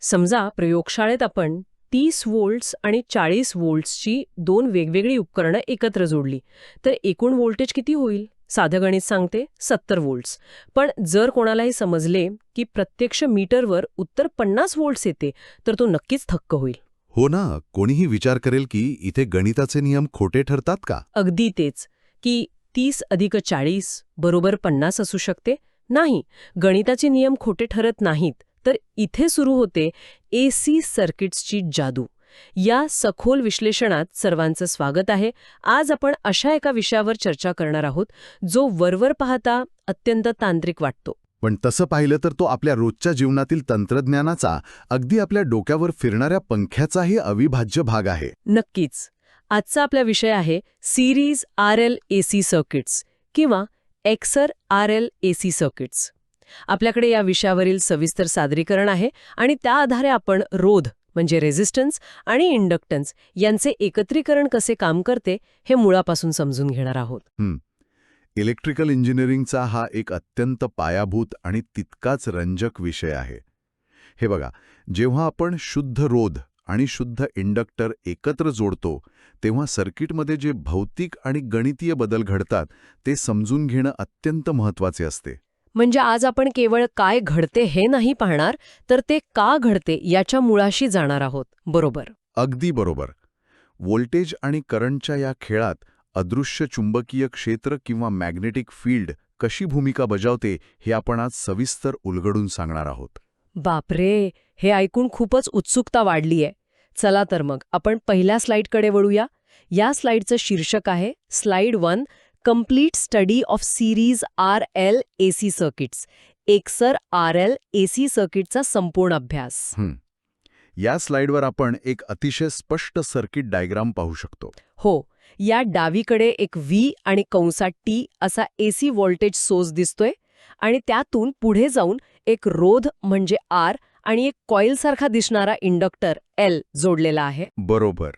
समजा प्रयोगशाळेत आपण 30 व्होल्ट्स आणि 40 व्होल्ट्सची दोन वेगवेगळी उपकरणं एकत्र जोडली तर एकूण व्होल्टेज किती होईल? साधं गणित सांगते 70 व्होल्ट्स. पण जर कोणालाही समजले की प्रत्यक्ष मीटरवर उत्तर 50 व्होल्ट्स येते तर तो नक्कीच थक्क होईल. हो ना, कोणीही विचार करेल की इथे गणिताचे नियम खोटे ठरतात का? अगदी तेच की 30 अधिक 40 बरोबर 50 असू शकते. नाही, गणिताचे नियम खोटे ठरत नाहीत. तर इथे सुरू होते AC सर्किट्सची जादू. या सखोल विश्लेषणात सर्वांचं स्वागत आहे. आज आपण अशा एका विषयावर चर्चा करणार आहोत जो वरवर पाहता अत्यंत तांत्रिक वाटतो. पण तसं पाहिलं तर तो आपल्या रोजच्या जीवनातील तंत्रज्ञानाचा, अगदी आपल्या डोक्यावर फिरणाऱ्या पंख्याचाही अविभाज्य भाग आहे. नक्कीच. आजचा आपला विषय आहे सिरीज RL-AC सर्किट्स किंवा एक्सर RL-AC सर्किट्स. आपल्याकडे या विषयावरील सविस्तर सादरीकरण आहे आणि त्या आधारे आपण रोध म्हणजे रेझिस्टन्स आणि इंडक्टन्स यांचे एकत्रीकरण कसे काम करते हे मुळापासून समजून घेणार आहोत. इलेक्ट्रिकल इंजिनिअरिंगचा हा एक अत्यंत पायाभूत आणि तितकाच रंजक विषय आहे. हे बघा, जेव्हा आपण शुद्ध रोध आणि शुद्ध इंडक्टर एकत्र जोडतो तेव्हा सर्किटमध्ये जे भौतिक आणि गणितीय बदल घडतात ते समजून घेणं अत्यंत महत्त्वाचे असते. म्हणजे आज आपण केवळ काय घडते हे नाही पाहणार तर ते का घडते याच्या मुळाशी जाणार आहोत. बरोबर? अगदी बरोबर. व्होल्टेज आणि करंटच्या या खेळात अदृश्य चुंबकीय क्षेत्र किंवा मॅग्नेटिक फील्ड कशी भूमिका बजावते हे आपण आज सविस्तर उलगडून सांगणार आहोत. बापरे, हे ऐकून खूपच उत्सुकता वाढलीय. चला तर मग आपण पहिल्या स्लाइडकडे वळूया. या स्लाइडचं शीर्षक आहे slide 1, complete study of series RL-AC circuits. एकसर RL-AC सर्किटचा संपूर्ण अभ्यास. या स्लाइडवर आपण एक अतिशय स्पष्ट सर्किट डायग्राम पाहू शकतो. हो, या डावीकडे एक V आणि कंसात T असा AC व्होल्टेज सोर्स दिसतोय आणि त्यातून पुढे जाऊन एक रोध म्हणजे R आणि एक कॉइलसारखा दिसणारा इंडक्टर L जोडलेला आहे. बरोबर.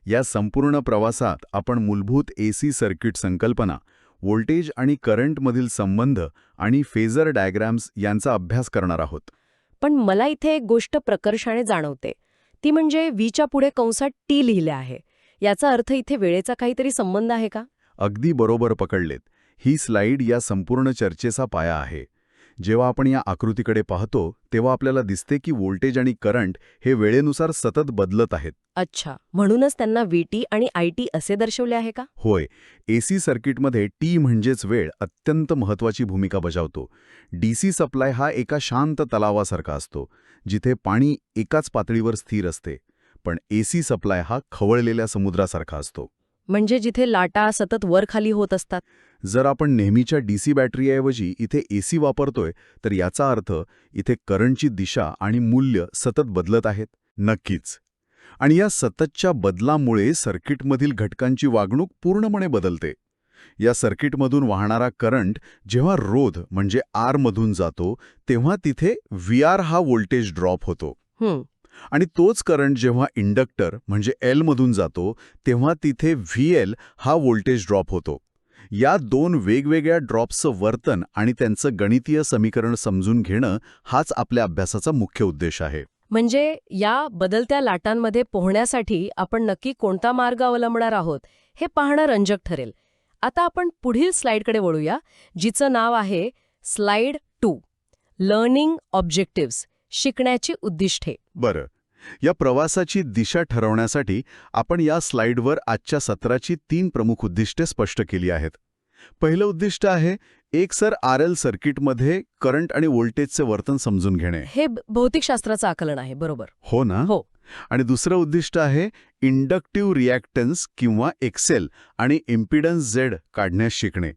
या संपूर्ण प्रवासात आपण मूलभूत AC सर्किट संकल्पना, व्होल्टेज आणि करंटमधील संबंध आणि फेजर डायग्राम्स यांचा अभ्यास करणार आहोत. पण मला इथे एक गोष्ट प्रकर्षाने जाणवते, ती म्हणजे Vच्या पुढे कंसात T लिहिले आहे. याचा अर्थ इथे वेळेचा काहीतरी संबंध आहे का? अगदी बरोबर पकडलेत. ही स्लाइड या संपूर्ण चर्चेचा पाया आहे. जेव्हा आपण या आकृतीकडे पाहतो तेव्हा आपल्याला दिसते की व्होल्टेज आणि करंट हे वेळेनुसार सतत बदलत आहेत. अच्छा, म्हणूनच त्यांना VT आणि IT असे दर्शवले आहे का? होय, AC सर्किटमध्ये T म्हणजेच वेळ अत्यंत महत्त्वाची भूमिका बजावतो. DC सप्लाय हा एका शांत तलावासारखा असतो, जिथे पाणी एकाच पातळीवर स्थिर असते. पण AC सप्लाय हा खवळलेल्या समुद्रासारखा असतो. म्हणजे जिथे लाटा सतत वर खाली होत असतात. जर आपण नेहमीच्या DC बॅटरीऐवजी इथे AC वापरतोय तर याचा अर्थ इथे करंटची दिशा आणि मूल्य सतत बदलत आहेत. नक्कीच. आणि या सततच्या बदलामुळे सर्किटमधील घटकांची वागणूक पूर्णपणे बदलते. या सर्किटमधून वाहणारा करंट जेव्हा रोध म्हणजे R मधून जातो तेव्हा तिथे VR हा व्होल्टेज ड्रॉप होतो. आणि तोच करंट जेव्हा इंडक्टर म्हणजे L मधून जातो तेव्हा तिथे VL हा व्होल्टेज ड्रॉप होतो. या दोन वेगवेगळ्या ड्रॉप्सचं वर्तन आणि त्यांचं गणितीय समीकरण समजून घेणं हाच आपल्या अभ्यासाचा मुख्य उद्देश आहे. म्हणजे या बदलत्या लाटांमध्ये पोहण्यासाठी आपण नक्की कोणता मार्ग अवलंबणार आहोत हे पाहणं रंजक ठरेल. आता आपण पुढील स्लाइडकडे वळूया, जिचं नाव आहे स्लाइड 2, लर्निंग ऑब्जेक्टिव्स, शिकण्याची उद्दिष्टे. बरं, या प्रवासाची दिशा ठरवण्यासाठी आपण या स्लाइडवर आजच्या सत्राची 3 प्रमुख उद्दिष्टे स्पष्ट केली आहेत. पहिलं उद्दिष्ट आहे एकसर RL सर्किटमध्ये करंट आणि व्होल्टेजचे वर्तन समजून घेणे. हे भौतिकशास्त्राचं आकलन आहे. बरोबर? हो ना? हो. आणि दुसरं उद्दिष्ट आहे इंडक्टिव्ह रिॲक्टन्स किंवा एक्सेल आणि इम्पिडन्स Z काढण्यास शिकणे.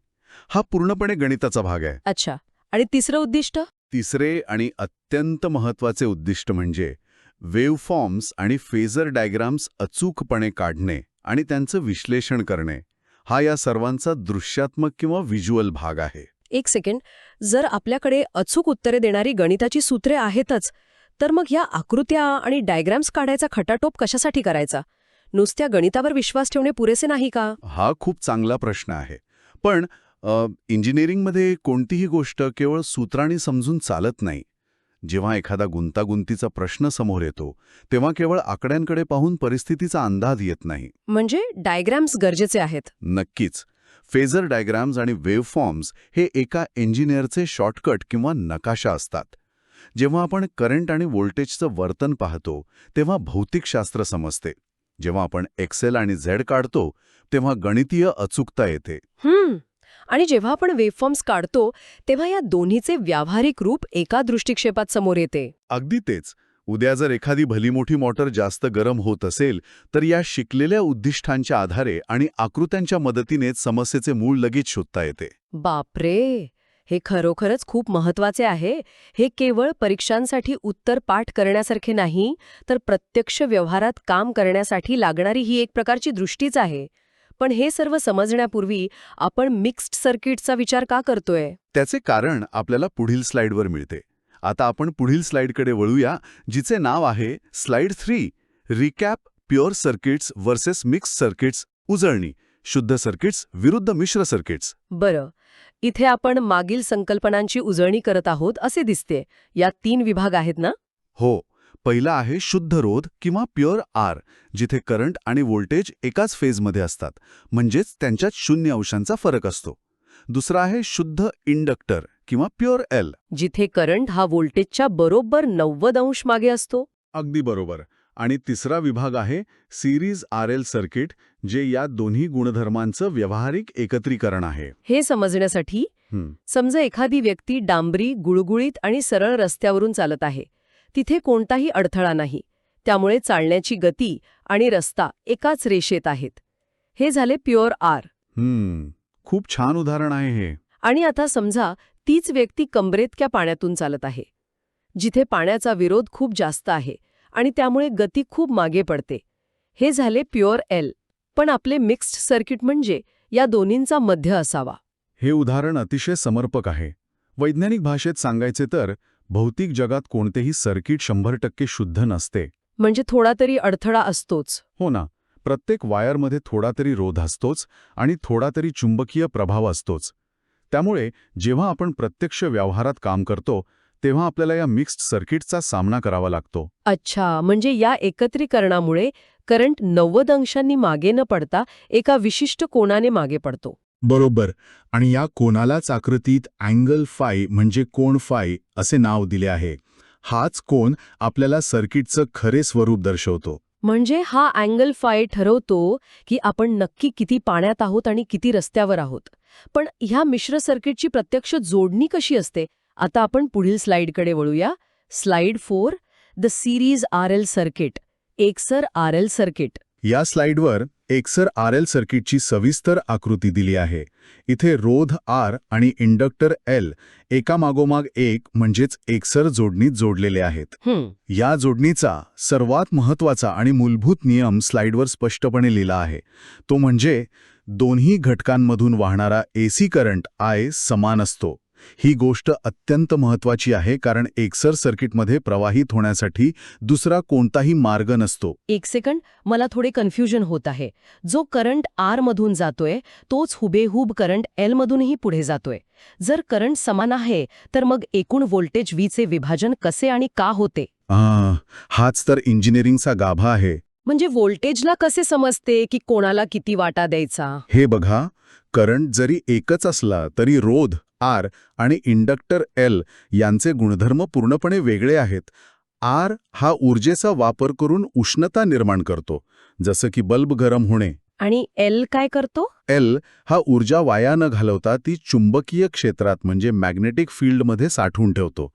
हा पूर्णपणे गणिताचा भाग आहे. अच्छा, आणि तिसरं उद्दिष्ट? तिसरे आणि अत्यंत महत्त्वाचे उद्दिष्ट म्हणजे वेव्हफॉर्म्स आणि फेजर डायग्राम्स अचूकपणे काढणे आणि त्यांचं विश्लेषण करणे. हा या सर्वांचा दृश्यात्मक किंवा व्हिज्युअल भाग आहे. एक सेकंड, जर आपल्याकडे अचूक उत्तरे देणारी गणिताची सूत्रे आहेतच, तर मग या आकृत्या आणि डायग्राम्स काढायचा खटाटोप कशासाठी करायचा? नुसत्या गणितावर विश्वास ठेवणे पुरेसे नाही का? हा खूप चांगला प्रश्न आहे. पण इंजिनिअरिंगमध्ये कोणतीही गोष्ट केवळ सूत्रांनी समजून चालत नाही. जेव्हा एखादा गुंतागुंतीचा प्रश्न समोर येतो तेव्हा केवळ आकड्यांकडे पाहून परिस्थितीचा अंदाज येत नाही. म्हणजे डायग्राम्स गरजेचे आहेत. नक्कीच. फेजर डायग्राम्स आणि वेव्हफॉर्म्स हे एका इंजिनिअरचे शॉर्टकट किंवा नकाशा असतात. जेव्हा आपण करंट आणि व्होल्टेजचं वर्तन पाहतो तेव्हा भौतिकशास्त्र समजते. जेव्हा आपण एक्सेल आणि झेड काढतो तेव्हा गणितीय अचूकता येते. आणि जेव्हा आपण वेव्हफॉर्म्स काढतो तेव्हा या दोन्हीचे व्यावहारिक रूप एका दृष्टिक्षेपात समोर येते. अगदी तेच. उद्या जर एखादी भली मोठी मोटर जास्त गरम होत असेल तर या शिकलेल्या उद्दिष्टांच्या आधारे आणि आकृत्यांच्या मदतीने समस्येचे मूळ लगेच शोधता येते. बापरे, हे खरोखरच खूप महत्वाचे आहे. हे केवळ परीक्षांसाठी उत्तर पाठ करण्यासारखे नाही, तर प्रत्यक्ष व्यवहारात काम करण्यासाठी लागणारी ही एक प्रकारची दृष्टीच आहे. पण हे सर्व समजण्यापूर्वी आपण मिक्स्ड सर्किटचा विचार का करतोय? त्याचे कारण आपल्याला पुढील स्लाइडवर मिळते. आता आपण पुढील स्लाइडकडे वळूया, जिचे नाव आहे slide 3, recap pure circuits versus mixed circuits, उजळणी, शुद्ध सर्किट्स विरुद्ध मिश्र सर्किट्स. बरं, इथे आपण मागील संकल्पनांची उजळणी करत आहोत असे दिसते. यात 3 विभाग आहेत ना? हो. पहिला आहे शुद्ध रोध किंवा प्युअर आर, जिथे करंट आणि व्होल्टेज एकाच फेजमध्ये असतात, म्हणजेच त्यांच्यात 0 अंशांचा फरक असतो. दुसरा आहे शुद्ध इंडक्टर किंवा प्युअर एल, जिथे करंट हा व्होल्टेजच्या बरोबर 90 अंश मागे असतो. अगदी बरोबर. आणि तिसरा विभाग आहे सिरीज आर एल सर्किट, जे या दोन्ही गुणधर्मांचं व्यावहारिक एकत्रीकरण आहे. हे समजण्यासाठी समजा एखादी व्यक्ती डांबरी, गुळगुळीत आणि सरळ रस्त्यावरून चालत आहे. तिथे कोणताही अडथळा नाही, त्यामुळे चालण्याची गती आणि रस्ता एकाच रेषेत आहेत. हे झाले प्युअर आर. खूप छान उदाहरण आहे हे. आणि आता समजा तीच व्यक्ती कमरेतक्या पाण्यातून चालत आहे, जिथे पाण्याचा विरोध खूप जास्त आहे आणि त्यामुळे गती खूप मागे पडते. हे झाले प्युअर एल. पण आपले मिक्स्ड सर्किट म्हणजे या दोन्हींचा मध्य असावा. हे उदाहरण अतिशय समर्पक आहे. वैज्ञानिक भाषेत सांगायचे तर भौतिक जगात कोणतेही सर्किट 100% शुद्ध नसते. म्हणजे थोडा तरी अडथळा असतोच. हो ना. प्रत्येक वायरमध्ये थोडा तरी रोध असतोच आणि थोडा तरी चुंबकीय प्रभाव असतोच. त्यामुळे जेव्हा आपण प्रत्यक्ष व्यवहारात काम करतो तेव्हा आपल्याला या मिक्स्ड सर्किटचा सामना करावा लागतो. अच्छा, म्हणजे या एकत्रीकरणामुळे करंट 90 अंशांनी मागे न पडता एका विशिष्ट कोनाने मागे पडतो. बरोबर. आणि या कोनालाच आकृतीत अँगल फाय म्हणजे कोन फाय असे नाव दिले आहे. हाच कोन आपल्याला सर्किटचं खरे स्वरूप दर्शवतो. म्हणजे हा अँगल फाय ठरवतो की आपण नक्की किती पाण्यात आहोत आणि किती रस्त्यावर आहोत. पण ह्या मिश्र सर्किटची प्रत्यक्ष जोडणी कशी असते? आता आपण पुढील स्लाइडकडे वळूया. Slide 4, the series R L circuit, एकसर आर एल सर्किट. या स्लाइडवर एकसर आर एल सर्किटची सविस्तर आकृती दिली आहे. इथे रोध आर आणि इंडक्टर एल एकामागोमाग एक म्हणजेच एकसर जोडणीत जोडलेले आहेत. या जोडणीचा सर्वात महत्त्वाचा आणि मूलभूत नियम स्लाइडवर स्पष्टपणे लिहिला आहे. तो म्हणजे दोन्ही घटकांमधून वाहणारा एसी करंट आय समान असतो. ही गोष्ट अत्यंत महत्त्वाची आहे कारण एकसर सर्किटमध्ये प्रवाहित होण्यासाठी दुसरा कोणताही मार्ग नसतो. एक सेकंड, मला थोडे कन्फ्युजन होत आहे. जो करंट आर मधून जातोय तोच हुबेहूब करंट एल मधूनही पुढे जातोय. जर करंट समान आहे तर मग एकूण व्होल्टेज व्हीचे विभाजन कसे आणि का होते? हाच तर इंजिनिअरिंगचा गाभा आहे. म्हणजे व्होल्टेजला कसे समजते की कोणाला किती वाटा द्यायचा? हे बघा, करंट जरी एकच असला तरी रोध आर आणि इंडक्टर एल यांचे गुणधर्म पूर्णपणे वेगळे आहेत. आर हा ऊर्जेचा वापर करून उष्णता निर्माण करतो, जसं की बल्ब गरम होणे. आणि एल काय करतो? एल हा ऊर्जा वाया न घालवता ती चुंबकीय क्षेत्रात म्हणजे मॅग्नेटिक फील्डमध्ये साठवून ठेवतो.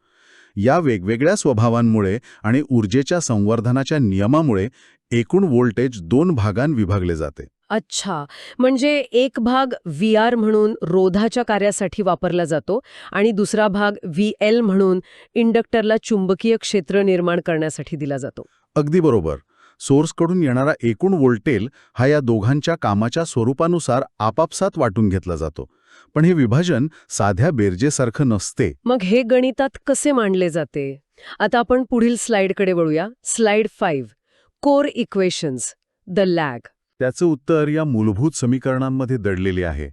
या वेगवेगळ्या स्वभावांमुळे आणि ऊर्जेच्या संवर्धनाच्या नियमामुळे एकूण व्होल्टेज 2 भागांत विभागले जाते. अच्छा, म्हणजे एक भाग व्हीआर म्हणून रोधाच्या कार्यासाठी वापरला जातो आणि दुसरा भाग व्हीएल म्हणून इंडक्टरला चुंबकीय क्षेत्र निर्माण करण्यासाठी दिला जातो. अगदी बरोबर. सोर्सकडून येणारा एकूण व्होल्टेज हा या दोघांच्या कामाच्या स्वरूपानुसार आपापसात वाटून घेतला जातो. पण हे विभाजन साध्या बेरजेसारखं नसते. मग हे गणितात कसे मांडले जाते? आता आपण पुढील स्लाइडकडे वळूया. Slide 5, core equations, the lag. त्याचं उत्तर या मूलभूत समीकरणांमध्ये दडलेले आहे.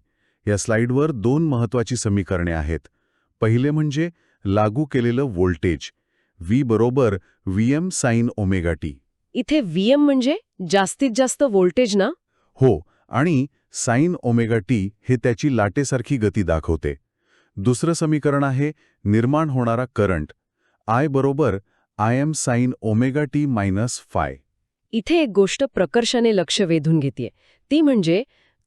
या स्लाइडवर 2 महत्त्वाची समीकरणे आहेत. पहिले म्हणजे लागू केलेलं व्होल्टेज, V बरोबर Vm साइन ओमेगा टी. इथे VM म्हणजे जास्तीत जास्त व्होल्टेज ना? हो, आणि साइन ओमेगा टी हे त्याची लाटेसारखी गती दाखवते. दुसरं समीकरण आहे निर्माण होणारा करंट. I बरोबर Im sine omega T minus five. इथे एक गोष्ट प्रकर्षाने लक्ष वेधून घेतेय, ती म्हणजे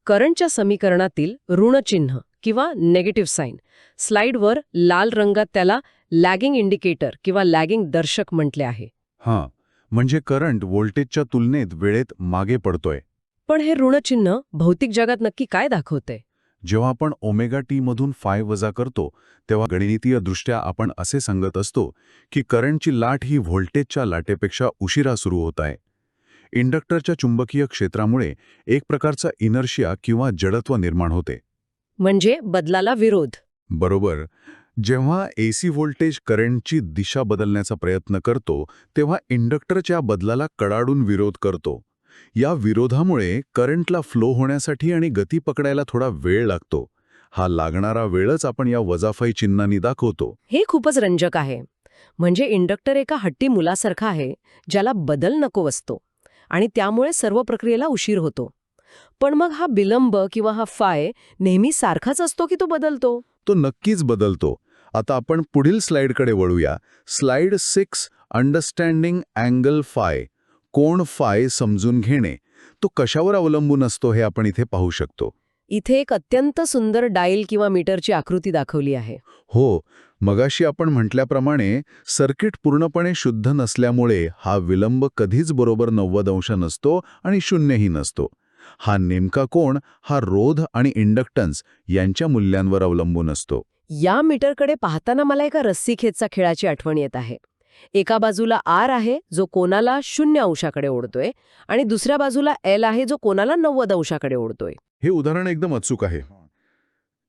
करंटच्या समीकरणातील ऋणचिन्ह किंवा नेगेटिव्ह साईन. स्लाइडवर लाल रंगात त्याला लॅगिंग इंडिकेटर किंवा लॅगिंग दर्शक म्हटले आहे. हां, म्हणजे करंट व्होल्टेजच्या तुलनेत वेळेत मागे पडतोय. पण हे ऋणचिन्ह भौतिक जगात नक्की काय दाखवतंय? जेव्हा आपण ओमेगा टी मधून फाय वजा करतो तेव्हा गणितीयदृष्ट्या आपण असे सांगत असतो की करंटची लाट ही व्होल्टेजच्या लाटेपेक्षा उशिरा सुरू होत आहे. इंडक्टरच्या चुंबकीय क्षेत्रामुळे एक प्रकारचा इनर्शिया किंवा जडत्व निर्माण होते. म्हणजे बदलाला विरोध. बरोबर. जेव्हा एसी व्होल्टेज करंटची दिशा बदलण्याचा प्रयत्न करतो तेव्हा इंडक्टरच्या बदलाला कडाडून विरोध करतो. या विरोधामुळे करंटला फ्लो होण्यासाठी आणि गती पकडायला थोडा वेळ लागतो. हा लागणारा वेळच आपण या वजाफाई चिन्हांनी दाखवतो. हे खूपच रंजक आहे. म्हणजे इंडक्टर एका हट्टी मुलासारखा आहे ज्याला बदल नको असतो आणि त्यामुळे सर्व प्रक्रियेला उशीर होतो. पण मग हा विलंब किंवा हा फाय नेहमी सारखाच असतो की तो बदलतो? तो नक्कीच बदलतो. आता आपण पुढील स्लाइडकडे वळूया. Slide 6 understanding angle phi. कोण फाय समजून घेणे. तो कशावर अवलंबून असतो हे आपण इथे पाहू शकतो. इथे एक अत्यंत सुंदर डायल किंवा मीटरची आकृती दाखवली आहे. हो, मगाशी आपण म्हटल्याप्रमाणे सर्किट पूर्णपणे शुद्ध नसल्यामुळे हा विलंब कधीच बरोबर 90 अंश नसतो आणि शून्यही नसतो. हा नेमका कोण हा रोध आणि इंडक्टन्स यांच्या मूल्यांवर अवलंबून असतो. या मीटरकडे पाहताना मला एका रस्सीखेचचा खेळाची आठवण येत आहे. एका बाजूला R आहे जो कोनाला 0 अंशाकडे ओढतोय आणि दुसऱ्या बाजूला L आहे जो कोनाला 90 अंशाकडे ओढतोय. हे उदाहरण एकदम अचूक आहे.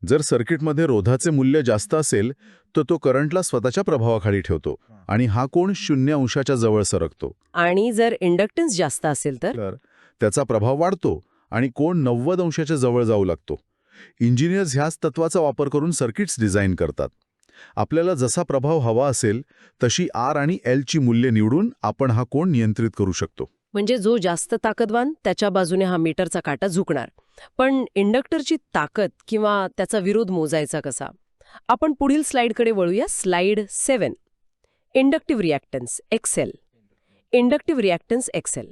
जर सर्किटमध्ये रोधाचे मूल्य जास्त असेल तर तो करंटला स्वतःच्या प्रभावाखाली ठेवतो आणि हा कोन 0 अंशाच्या जवळ सरकतो. आणि जर इंडक्टन्स जास्त असेल तर तर त्याचा प्रभाव वाढतो आणि कोन 90 अंशाच्या जवळ जाऊ लागतो. इंजिनियर्स ह्याच तत्वाचा वापर करून सर्किट्स डिझाईन करतात. आपल्याला जसा प्रभाव हवा असेल तशी R आणि L ची मूल्ये निवडून आपण हा कोन नियंत्रित करू शकतो. म्हणजे जो जास्त ताकदवान त्याच्या बाजूने हा मीटरचा काटा झुकणार. पण इंडक्टरची ताकद किंवा त्याचा विरोध मोजायचा कसा? आपण पुढील स्लाइडकडे वळूया. Slide 7. Inductive reactance XL. Inductive reactance XL.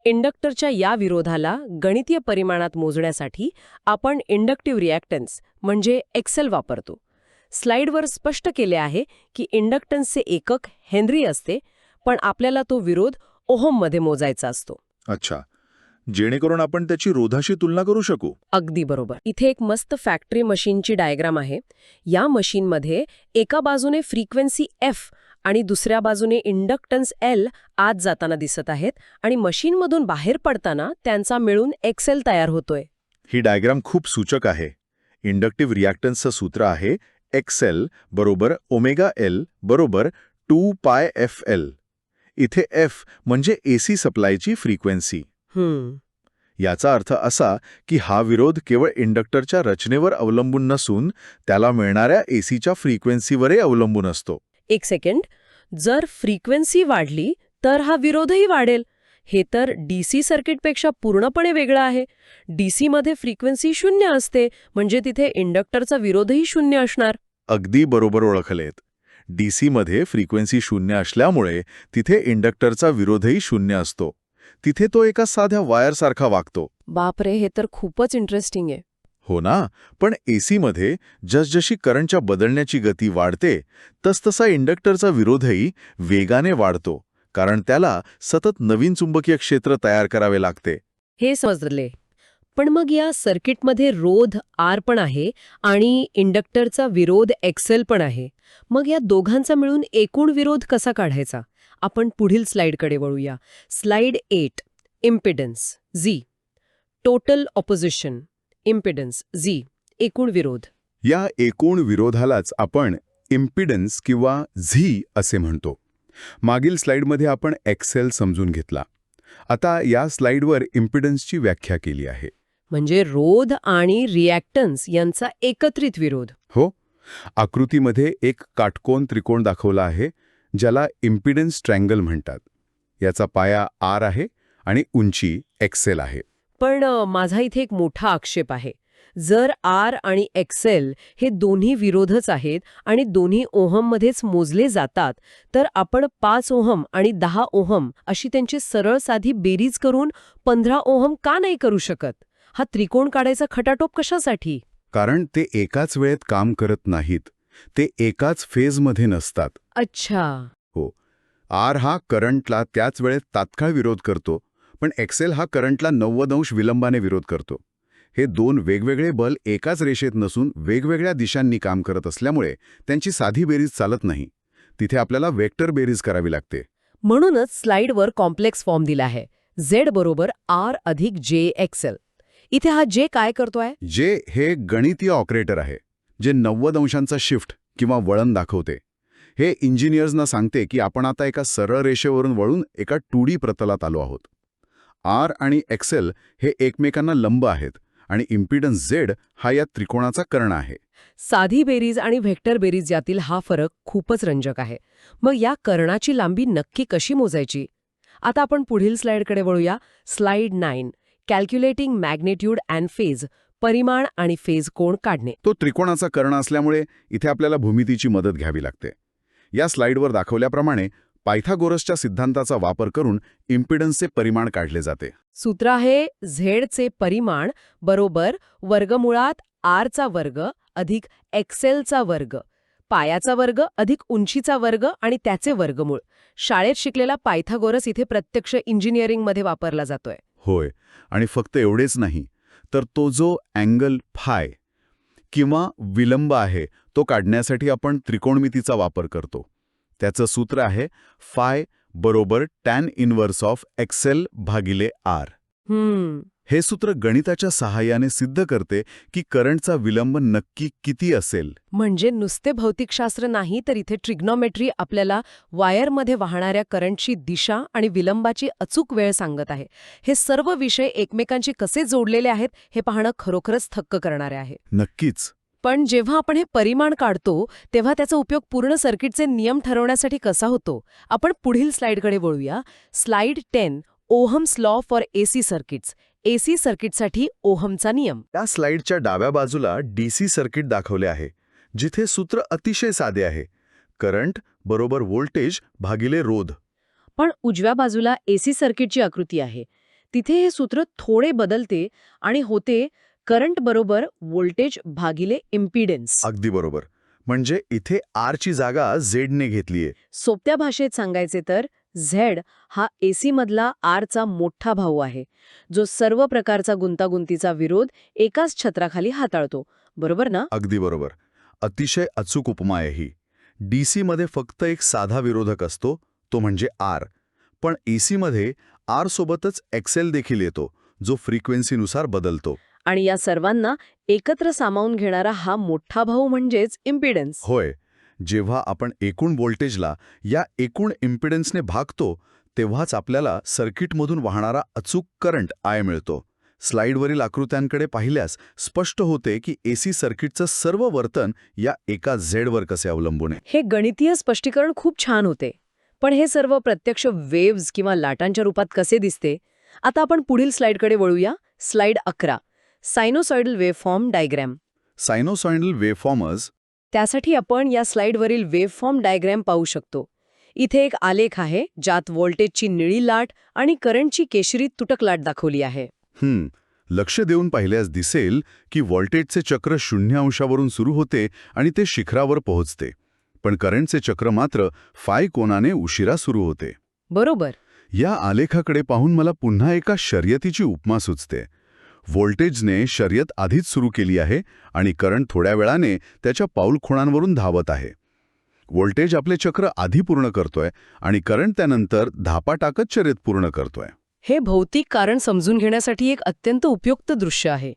इंडक्टरच्या या विरोधाला गणितीय परिमाणात मोजण्यासाठी आपण इंडक्टिव्ह रिॲक्टन्स म्हणजे XL वापरतो. स्लाइडवर स्पष्ट केले आहे की इंडक्टन्सचे एकक हेनरी असते, पण आपल्याला तो विरोध ओहममध्ये मोजायचा असतो. अच्छा, जेणेकरून आपण त्याची रोधाशी तुलना करू शकू. अगदी बरोबर. इथे एक मस्त फॅक्टरी मशीनची डायग्राम आहे. या मशीनमध्ये एका बाजूने फ्रिक्वेन्सी F आणि दुसऱ्या बाजूने इंडक्टन्स L आत जाताना दिसत आहेत आणि मशीनमधून बाहेर पडताना त्यांचा मिळून XL तयार होतोय. ही डायग्राम खूप सूचक आहे. इंडक्टिव्ह रिॲक्टन्सचं सूत्र आहे XL बरोबर ओमेगा L बरोबर 2πfL. इथे F म्हणजे AC सप्लायची फ्रिक्वेन्सी. याचा अर्थ असा की हा विरोध केवळ इंडक्टरच्या रचनेवर अवलंबून नसून त्याला मिळणाऱ्या एसीच्या फ्रिक्वेन्सीवरही अवलंबून असतो. एक सेकंड. जर फ्रिक्वेन्सी वाढली तर हा विरोधही वाढेल. हे तर DC सर्किटपेक्षा पूर्णपणे वेगळं आहे. DC मध्ये फ्रिक्वेन्सी 0 असते, म्हणजे तिथे इंडक्टरचा विरोधही 0 असणार. अगदी बरोबर ओळखलेत. DC मध्ये फ्रिक्वेन्सी 0 असल्यामुळे तिथे इंडक्टरचा विरोधही 0 असतो. तिथे तो एका साध्या वायरसारखा वागतो. बापरे, हे तर खूपच इंटरेस्टिंग आहे. हो ना, पण AC मध्ये जसजशी करंटच्या बदलण्याची गती वाढते तसतसा इंडक्टरचा विरोधही वेगाने वाढतो, कारण त्याला सतत नवीन चुंबकीय क्षेत्र तयार करावे लागते. हे समजले. पण मग या सर्किटमध्ये रोध R पण आहे आणि इंडक्टरचा विरोध XL पण आहे. मग या दोघांचा मिळून एकूण विरोध कसा काढायचा? आपण पुढील स्लाइडकडे वळूया. Slide 8. Impedance Z. Total opposition impedance Z. एकूण विरोध. या एकूण विरोधालाच आपण इम्पिडन्स किंवा झी असे म्हणतो. मागील स्लाइडमध्ये आपण XL समजून घेतला. आता या स्लाइडवर इम्पिडन्सची व्याख्या केली आहे. म्हणजे रोध आणि रिॲक्टन्स यांचा एकत्रित विरोध. हो, आकृतीमध्ये एक काटकोन त्रिकोण दाखवला आहे ज्याला इम्पिडन्स ट्रँगल म्हणतात. याचा पाया R आहे आणि उंची XL आहे. पण माझा इथे एक मोठा आक्षेप आहे. जर R आणि XL हे दोन्ही विरोधच आहेत आणि दोन्ही ओहममध्येच मोजले जातात, तर आपण 5 ओहम आणि 10 ओहम अशी त्यांची सरळ साधी बेरीज करून 15 ओहम का नाही करू शकत? हा त्रिकोण काढायचा खटाटोप कशासाठी? कारण ते एकाच वेळेत काम करत नाहीत. ते एकाच फेजमध्ये नसतात. अच्छा. R हा करंटला त्याच वेळेत तात्काळ विरोध करतो, पण XL हा करंटला 90 अंश विलंबाने विरोध करतो. हे दोन वेगवेगळे बल एकाच रेषेत नसून वेगवेगळ्या दिशांनी काम करत असल्यामुळे त्यांची साधी बेरीज चालत नाही. तिथे आपल्याला वेक्टर बेरीज करावी लागते. म्हणूनच स्लाइडवर कॉम्प्लेक्स फॉर्म दिला आहे. Z बरोबर R अधिक JXL. इथे हा J काय करतोय? जे हे गणितीय ऑपरेटर आहे, जे 90 अंशांचा शिफ्ट किंवा वळण दाखवते. हे इंजिनियर्सना सांगते की आपण आता एका सरळ रेषेवरून वळून एका 2D प्रतलात आलो आहोत. R आणि XL हे एकमेकांना लंब आहेत आणि इम्पिडन्स Z हा या त्रिकोणाचा कर्ण आहे. साधी बेरीज आणि व्हेक्टर बेरीज यातील हा फरक खूपच रंजक आहे. मग या कर्णाची लांबी नक्की कशी मोजायची? आता आपण पुढील स्लाइडकडे वळूया. Slide 9. Calculating magnitude and phase. परिमाण आणि फेज कोण काढणे. तो त्रिकोणाचा कर्ण असल्यामुळे इथे आपल्याला भूमितीची मदत घ्यावी लागते. या स्लाइडवर दाखवल्याप्रमाणे पायथागोरसच्या सिद्धांताचा वापर करून इम्पिडन्सचे परिमाण काढले जाते. सूत्र आहे झेडचे परिमाण बरोबर वर्गमुळात आरचा वर्ग अधिक एक्सेलचा वर्ग, पायाचा वर्ग अधिक उंचीचा वर्ग आणि त्याचे वर्गमूळ. शाळेत शिकलेला पायथागोरस इथे प्रत्यक्ष इंजिनिअरिंगमध्ये वापरला जातोय. होय, आणि फक्त एवढेच नाही, तर तो जो अँगल फाय किंवा विलंब आहे तो काढण्यासाठी आपण त्रिकोणमितीचा वापर करतो. त्याचं सूत्र आहे फाय बरोबर टॅन इनव्हर्स ऑफ XL भागिले R. हे सूत्र गणिताच्या सहाय्याने सिद्ध करते की करंटचा विलंब नक्की किती असेल. म्हणजे नुसते भौतिकशास्त्र नाही, तर इथे ट्रिग्नॉमेट्री आपल्याला वायरमध्ये वाहणाऱ्या करंटची दिशा आणि विलंबाची अचूक वेळ सांगत आहे. हे सर्व विषय एकमेकांशी कसे जोडलेले आहेत हे पाहणं खरोखरच थक्क करणारे आहे. नक्कीच. पण जेव्हा आपण हे परिमाण काढतो तेव्हा त्याचा उपयोग पूर्ण सर्किटचे नियम ठरवण्यासाठी कसा होतो? आपण पुढील स्लाइडकडे वळूया. Slide 10. Ohm's law for AC circuits. AC सर्किटसाठी ओहमचा नियम. या स्लाइडच्या डाव्या बाजूला DC सर्किट दाखवले आहे, जिथे सूत्र अतिशय साधे आहे. करंट बरोबर व्होल्टेज भागिले रोध. पण उजव्या बाजूला AC सर्किटची आकृती आहे. तिथे हे सूत्र थोडे बदलते आणि होते करंट बरोबर व्होल्टेज भागिले इम्पिडन्स. अगदी बरोबर. म्हणजे इथे R ची जागा Z ने घेतलीये. सोप्या भाषेत सांगायचे तर Z हा AC मधला R चा मोठा भाऊ आहे, जो सर्व प्रकारचा गुंतागुंतीचा विरोध एकाच छत्राखाली हाताळतो. बरोबर ना? अगदी बरोबर. अतिशय अचूक उपमा आहे ही. DC मध्ये फक्त एक साधा विरोधक असतो, तो म्हणजे R. पण AC मध्ये R सोबतच XL देखील येतो, जो फ्रिक्वेन्सीनुसार बदलतो. आणि या सर्वांना एकत्र सामावून घेणारा हा मोठा भाऊ म्हणजेच इम्पिडन्स. होय. जेव्हा आपण एकूण व्होल्टेजला या एकूण इम्पिडन्सने भागतो, तेव्हाच आपल्याला सर्किटमधून वाहणारा अचूक करंट I मिळतो. स्लाइडवरील आकृत्यांकडे पाहिल्यास स्पष्ट होते की AC सर्किटचं सर्व वर्तन या एका झेडवर कसे अवलंबून आहे. हे गणितीय स्पष्टीकरण खूप छान होते. पण हे सर्व प्रत्यक्ष वेव्हज किंवा लाटांच्या रूपात कसे दिसते? आता आपण पुढील स्लाइडकडे वळूया. Slide 11. Sinusoidal waveform diagram. Sinusoidal waveforms. त्यासाठी आपण या स्लाइडवरील वेव्हफॉर्म डायग्रॅम पाहू शकतो. इथे एक आलेख आहे ज्यात व्होल्टेजची निळी लाट आणि करंटची केशरी तुटक लाट दाखवली आहे. लक्ष देऊन पाहिल्यास दिसेल की व्होल्टेजचे चक्र 0 अंशावरून सुरू होते आणि ते शिखरावर पोहोचते. पण करंटचे चक्र मात्र फाय कोनाने उशिरा सुरू होते. बरोबर. या आलेखाकडे पाहून मला पुन्हा एका शर्यतीची उपमा सुचते. व्होल्टेजने शर्यत आधीच सुरू केली आहे आणि करंट थोड्या वेळाने त्याच्या पाऊलखुणांवरून धावत आहे. व्होल्टेज आपले चक्र आधी पूर्ण करतोय आणि करंट त्यानंतर धापा टाकत शर्यत पूर्ण करतोय. हे भौतिक कारण समजून घेण्यासाठी एक अत्यंत उपयुक्त दृश्य आहे.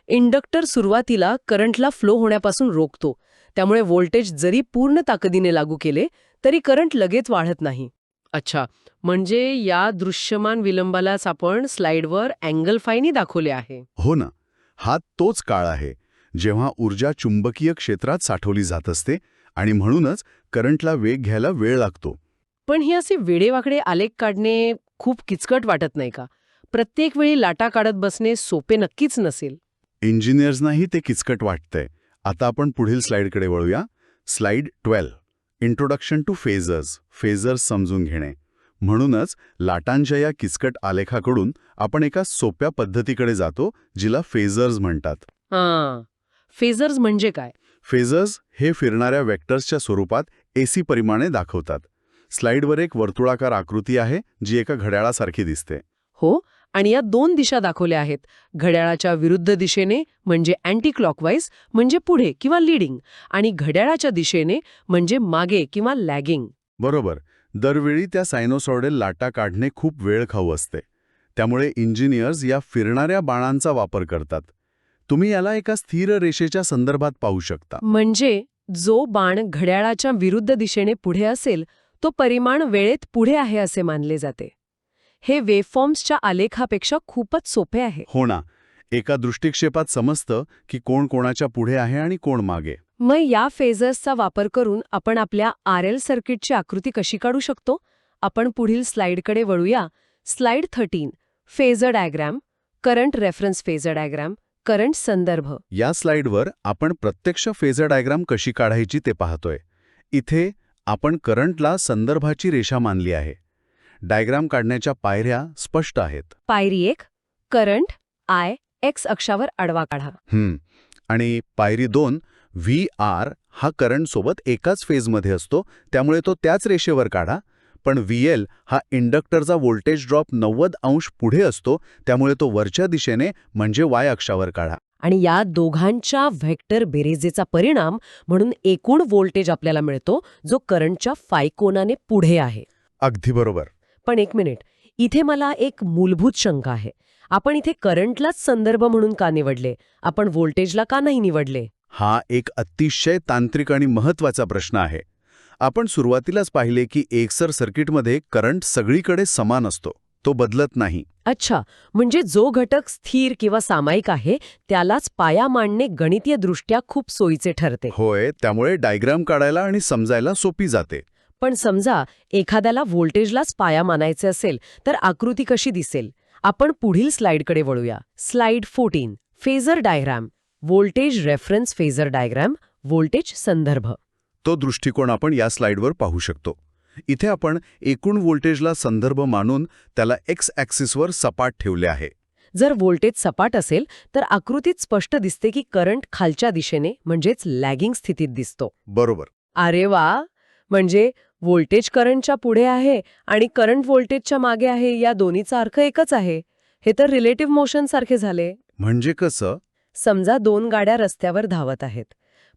इंडक्टर सुरुवातीला करंटला फ्लो होण्यापासून रोखतो, त्यामुळे व्होल्टेज जरी पूर्ण ताकदीने लागू केले तरी करंट लगेच वाढत नाही. अच्छा, म्हणजे या दृश्यमान विलंबालाच आपण स्लाइडवर अँगल फायनी दाखवले आहे. हो ना. हा तोच काळ आहे जेव्हा ऊर्जा चुंबकीय क्षेत्रात साठवली जात असते आणि म्हणूनच करंटला वेग घ्यायला वेळ लागतो. पण ही असे वेडेवाकडे आलेख काढणे खूप किचकट वाटत नाही का? प्रत्येक वेळी लाटा काढत बसणे सोपे नक्कीच नसेल. इंजिनियर्सनाही ते किचकट वाटतंय. आता आपण पुढील स्लाइडकडे वळूया. Slide 12. Introduction to phasors. Phasors समजून घेणे. म्हणूनच लाटांच्या या किचकट आलेखाकडून आपण एका सोप्या पद्धतीकडे जातो, जिला फेजर्स म्हणतात. हां, फेजर्स म्हणजे काय? फेजर्स हे फिरणाऱ्या वेक्टर्सच्या स्वरूपात एसी परिमाणे दाखवतात. स्लाइडवर एक वर्तुळाकार आकृती आहे, जी एका घड्याळासारखी दिसते. हो, आणि या 2 दिशा दाखवल्या आहेत. घड्याळाच्या विरुद्ध दिशेने म्हणजे अँटी क्लॉकवाईज म्हणजे पुढे किंवा लीडिंग, आणि घड्याळाच्या दिशेने म्हणजे मागे किंवा लॅगिंग. बरोबर. दरवेळी त्या सायनोसॉइडल लाटा काढणे खूप वेळखाऊ असते. त्यामुळे इंजिनियर्स या फिरणाऱ्या बाणांचा वापर करतात. तुम्ही याला एका स्थिर रेषेच्या संदर्भात पाहू शकता. म्हणजे जो बाण घड्याळाच्या विरुद्ध दिशेने पुढे असेल तो परिमाण वेळेत पुढे आहे असे मानले जाते. हे वेव्हफॉर्म्सच्या आलेखापेक्षा खूपच सोपे आहे. हो ना. एका दृष्टिक्षेपात समजतं की कोण कोणाच्या पुढे आहे आणि कोण मागे. मग या फेजर्सचा वापर करून आपण आपल्या RL सर्किटची आकृती कशी काढू शकतो? आपण पुढील स्लाइडकडे वळूया. Slide 13. Phasor diagram, current reference phasor diagram, current संदर्भ. या स्लाइडवर आपण प्रत्यक्ष फेजर डायग्राम कशी काढायची ते पाहतोय. इथे आपण करंटला संदर्भाची रेषा मानली आहे. डायग्राम काढण्याच्या पायऱ्या स्पष्ट आहेत. पायरी 1. करंट I X अक्षावर आडवा काढा. आणि पायरी 2. VR हा करंटसोबत एकाच फेजमध्ये असतो, त्यामुळे तो त्याच रेषेवर काढा. पण VL हा इंडक्टरचा व्होल्टेज ड्रॉप 90 अंश पुढे असतो, त्यामुळे तो वरच्या दिशेने म्हणजे Y अक्षावर काढा. आणि या दोघांच्या व्हेक्टर बेरीजेचा परिणाम म्हणून एकूण व्होल्टेज आपल्याला मिळतो, जो करंटच्या फाय कोनाने पुढे आहे. अगदी बरोबर. पण एक मिनिट, इथे मला एक मूलभूत शंका आहे. आपण इथे करंटलाच संदर्भ म्हणून का निवडले? आपण व्होल्टेजला का नाही निवडले? हा एक अतिशय तांत्रिक आणि महत्त्वाचा प्रश्न आहे. आपण सुरुवातीलाच पाहिले की एकसर सर्किटमध्ये करंट सगळीकडे समान असतो, तो बदलत नाही. अच्छा, म्हणजे जो घटक स्थिर किंवा सामायिक आहे त्यालाच पाया मांडणे गणितीयदृष्ट्या खूप सोयीचे ठरते. होय, त्यामुळे डायग्राम काढायला आणि समजायला सोपी जाते. पण समजा एखाद्याला व्होल्टेजलाच पाया मानायचे असेल तर आकृती कशी दिसेल? आपण पुढील स्लाइडकडे वळूया. Slide 14. Phasor diagram, voltage reference phasor diagram, voltage संदर्भ. तो दृष्टिकोन आपण या स्लाइडवर पाहू शकतो. इथे आपण एकूण व्होल्टेजला संदर्भ मानून त्याला एक्स ॲक्सिसवर सपाट ठेवले आहे. जर व्होल्टेज सपाट असेल तर आकृतीत स्पष्ट दिसते की करंट खालच्या दिशेने म्हणजेच लॅगिंग स्थितीत दिसतो. बरोबर. अरे वा, म्हणजे व्होल्टेज करंटच्या पुढे आहे आणि करंट व्होल्टेजच्या मागे आहे, या दोन्हीचा अर्थ एकच आहे. हे तर रिलेटिव्ह मोशन सारखे झाले. म्हणजे कसं? समजा 2 गाड्या रस्त्यावर धावत आहेत.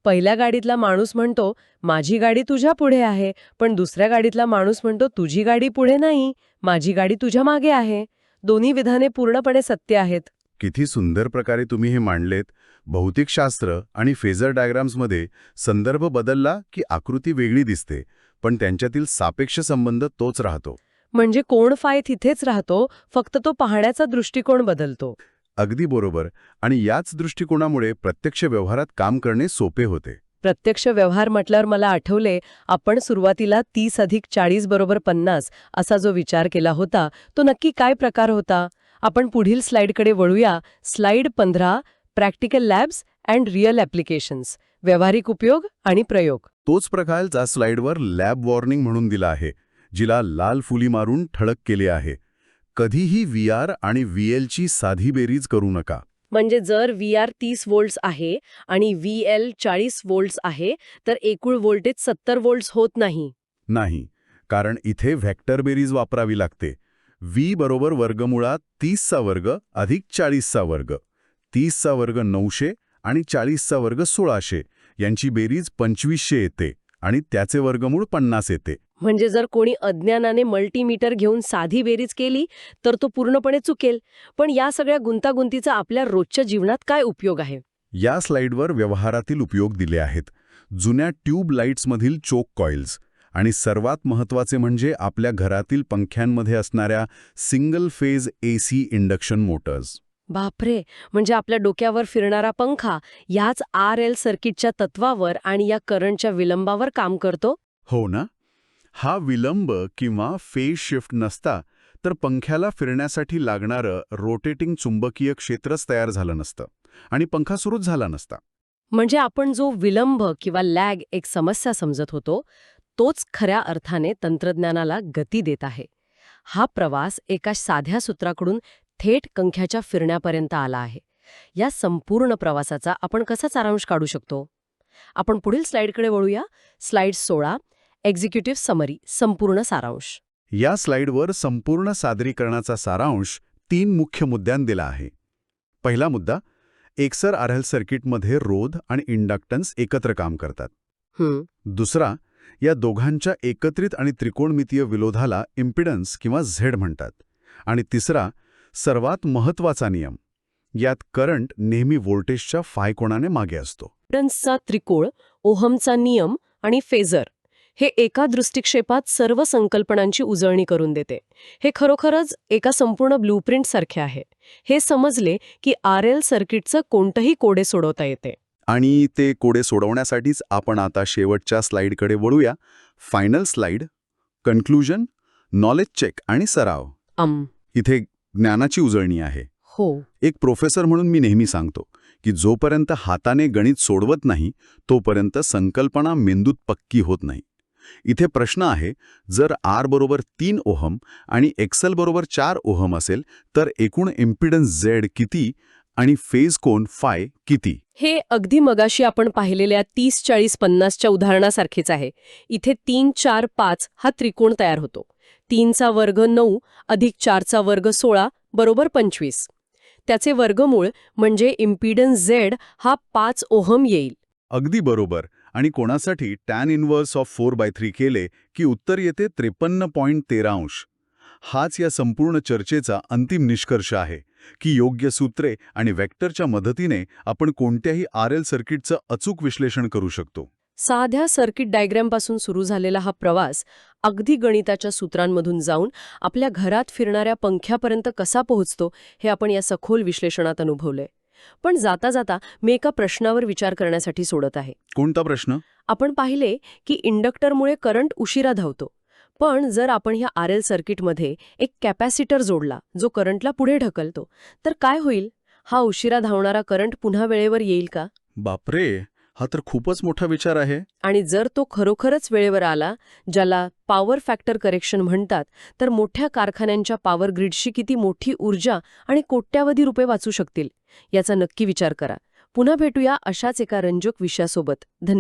पहिल्या गाडीतला माणूस म्हणतो माझी गाडी तुझ्या पुढे आहे, पण दुसऱ्या गाडीतला माणूस म्हणतो तुझी गाडी पुढे नाही, माझी गाडी तुझ्या मागे आहे. दोन्ही विधाने पूर्णपणे सत्य आहेत. किती सुंदर प्रकारे तुम्ही हे मांडलेत. भौतिकशास्त्र आणि फेजर डायग्राम्समध्ये संदर्भ बदलला की आकृती वेगळी दिसते, पण त्यांच्यातील सापेक्ष संबंध तोच राहतो. म्हणजे कोण फाय तिथेच राहतो, फक्त तो पाहण्याचा दृष्टिकोन बदलतो. अगदी बरोबर. आणि याच दृष्टिकोनामुळे प्रत्यक्ष व्यवहारात काम करणे सोपे होते. प्रत्यक्ष व्यवहार म्हटल्यावर मला आठवले, आपण सुरुवातीला 30 अधिक 40 बरोबर 50 असा जो विचार केला होता तो नक्की काय प्रकार होता? आपण पुढील स्लाइडकडे वळूया. Slide 15. Practical labs and real applications, व्यावहारिक उपयोग आणि प्रयोग. तोच प्रकार ज्या स्लाइडवर लॅब वॉर्निंग म्हणून दिला आहे, जिला लाल फुली मारून ठळक केले आहे. कधीही VR आणि VLची साधी बेरीज करू नका. म्हणजे जर VR 30 व्होल्ट्स आहे आणि VL 40 व्होल्ट्स आहे तर एकूण व्होल्टेज 70 व्होल्ट्स होत नाही. नाही, कारण इथे व्हेक्टर बेरीज वापरावी लागते. V बरोबर वर्गमुळात 30चा वर्ग अधिक 40चा वर्ग. 30चा वर्ग 900 आणि 40चा वर्ग 1600 यांची बेरीज 2500 येते आणि त्याचे वर्गमूळ 50 येते. म्हणजे जर कोणी अज्ञानाने मल्टीमीटर घेऊन साधी बेरीज केली तर तो पूर्णपणे चुकेल. पण या सगळ्या गुंतागुंतीचा आपल्या रोजच्या जीवनात काय उपयोग आहे? या स्लाइडवर व्यवहारातील उपयोग दिले आहेत. जुन्या ट्यूब लाईट्समधील चोक कॉइल्स आणि सर्वात महत्त्वाचे म्हणजे आपल्या घरातील पंख्यांमध्ये असणाऱ्या single phase AC induction Motors. बापरे, म्हणजे आपल्या डोक्यावर फिरणारा पंखा याच RL सर्किटच्या तत्वावर आणि या करंटच्या विलंबावर काम करतो? हो ना? हा विलंब किंवा फेज शिफ्ट नसता तर पंख्याला फिरण्यासाठी लागणारं रोटेटिंग चुंबकीय क्षेत्रच तयार झालं नसतं आणि पंखा सुरूच झाला नसता. म्हणजे आपण जो विलंब किंवा लॅग एक समस्या समजत होतो, तोच खऱ्या अर्थाने तंत्रज्ञानाला गती देत आहे. हा प्रवास एका साध्या सूत्राकडून थेट पंख्याच्या फिरण्यापर्यंत आला आहे. या संपूर्ण प्रवासाचा आपण कसा सारांश काढू शकतो? आपण पुढील स्लाइडकडे वळूया. स्लाइड 16, एक्झिक्युटिव्ह समरी, संपूर्ण सारांश. या स्लाइडवर संपूर्ण सादरीकरणाचा सारांश 3 मुख्य मुद्द्यांत दिला आहे. पहिला मुद्दा, एकसर RL सर्किटमध्ये रोध आणि इंडक्टन्स एकत्र काम करतात. दुसरा, या दोघांच्या एकत्रित आणि त्रिकोणमितीय विरोधाला इम्पिडन्स किंवा झेड म्हणतात. आणि तिसरा, सर्वात महत्त्वाचा नियम, यात करंट नेहमी व्होल्टेजच्या फाय कोनाने मागे असतो. इम्पिडन्सचा त्रिकोण, ओहमचा नियम आणि फेजर हे एका दृष्टिक्षेपात सर्व संकल्पनांची उजळणी करून देते. हे खरोखरच एका संपूर्ण ब्लूप्रिंट सारखे आहे. हे समजले की RL सर्किटचं कोणतंही कोडे सोडवता येते. आणि ते कोडे सोडवण्यासाठीच आपण आता शेवटच्या स्लाइडकडे वळूया. Final slide, conclusion, knowledge check आणि सराव. इथे ज्ञानाची उजळणी आहे. हो. एक प्रोफेसर म्हणून मी नेहमी सांगतो की जोपर्यंत हाताने गणित सोडवत नाही तोपर्यंत संकल्पना मेंदूत पक्की होत नाही. इथे प्रश्न आहे, जर R बरोबर 3 ओहम आणि XL बरोबर 4 ओहम असेल तर एकूण इम्पिडन्स Z किती आणि फेज कोन फाय किती? हे अगदी मगाशी आपण पाहिलेल्या 30, 40, 50च्या उदाहरणासारखेच आहे. इथे 3, 4, 5 हा त्रिकोण तयार होतो. 3चा वर्ग 9 अधिक 4चा वर्ग 16 बरोबर 25. त्याचे वर्गमूळ म्हणजे इम्पिडन्स Z हा 5 ओहम येईल. अगदी बरोबर. आणि कोणासाठी टॅन इन्व्हर्स ऑफ 4/3 केले की उत्तर येते 53.13. हाच या संपूर्ण चर्चेचा अंतिम निष्कर्ष आहे की योग्य सूत्रे आणि वेक्टरच्या मदतीने आपण कोणत्याही RL सर्किटचं अचूक विश्लेषण करू शकतो. साध्या सर्किट डायग्रॅमपासून सुरू झालेला हा प्रवास अगदी गणिताच्या सूत्रांमधून जाऊन आपल्या घरात फिरणाऱ्या पंख्यापर्यंत कसा पोहोचतो हे आपण या सखोल विश्लेषणात अनुभवलंय. पण जाता जाता मी एका प्रश्नावर विचार करण्यासाठी सोडत आहे. कोणता प्रश्न? आपण पाहिले की इंडक्टरमुळे करंट उशिरा धावतो. पण जर आपण ह्या RL सर्किटमध्ये एक कॅपॅसिटर जोडला जो करंटला पुढे ढकलतो, तर काय होईल? हा उशिरा धावणारा करंट पुन्हा वेळेवर येईल का? बापरे, हा तर खूपच मोठा विचार आहे. आणि जर तो खरोखरच वेळेवर आला, ज्याला पॉवर फॅक्टर करेक्शन म्हणतात, तर मोठ्या कारखान्यांच्या पॉवर ग्रिडशी किती मोठी ऊर्जा आणि कोट्यावधी रुपये वाचू शकतील याचा नक्की विचार करा. पुन्हा भेटूया अशाच एका रंजक विषयासोबत. धन्यवाद.